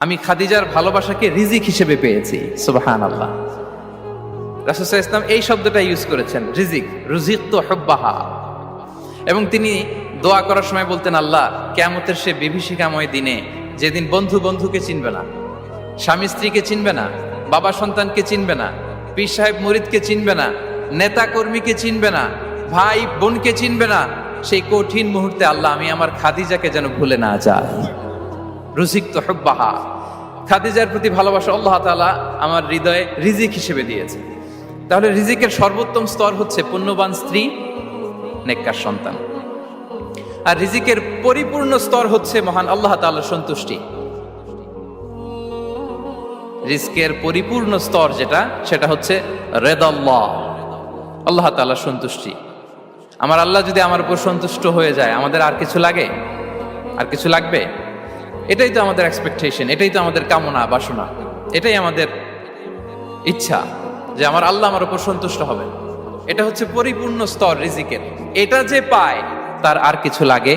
আমি খাদিজার ভালোবাসাকে রিজিক হিসেবে পেয়েছি। সুবহানাল্লাহ। রাসূল সাল্লাল্লাহু আলাইহি ওয়াসাল্লাম এই শব্দটা ইউজ করেছেন, রিজিক, রুজিকতু হুব্বাহা। এবং তিনি দোয়া করার সময় বলতেন, আল্লাহ, কিয়ামতের সে বিভীষিকাময় দিনে, যেদিন বন্ধু বন্ধুকে চিনবে না, স্বামী স্ত্রীকে চিনবে না, বাবা সন্তানকে চিনবে না, পীর সাহেব মুরিদকে চিনবে না, নেতা কর্মীকে চিনবে না, ভাই বোনকে চিনবে না, সেই কঠিন মুহূর্তে আল্লাহ আমি আমার খাদিজাকে যেন ভুলে না যাই। রুজিকতু হুব্বাহা। খাদিজার প্রতি ভালোবাসা আল্লাহ তাআলা আমার হৃদয়ে রিজিক হিসেবে দিয়েছে। তাহলে রিজিকের সর্বোত্তম স্তর হচ্ছে পুণ্যবান স্ত্রী, নেককার সন্তান। আর রিজিকের পরিপূর্ণ স্তর হচ্ছে মহান আল্লাহ তাআলার সন্তুষ্টি। রিজকের পরিপূর্ণ স্তর যেটা, সেটা হচ্ছে রিদাল্লাহ, আল্লাহ তাআলার সন্তুষ্টি। আমার আল্লাহ যদি আমার উপর সন্তুষ্ট হয়ে যায়, আমাদের আর কিছু লাগে? আর কিছু লাগবে? এটাই তো আমাদের এক্সপেকটেশন, এটাই তো আমাদের কামনা বাসনা, এটাই আমাদের ইচ্ছা যে আমার আল্লাহ আমার উপর সন্তুষ্ট হবে। এটা হচ্ছে পরিপূর্ণ স্তর রিজিকের। এটা যে পায়, তার আর কিছু লাগে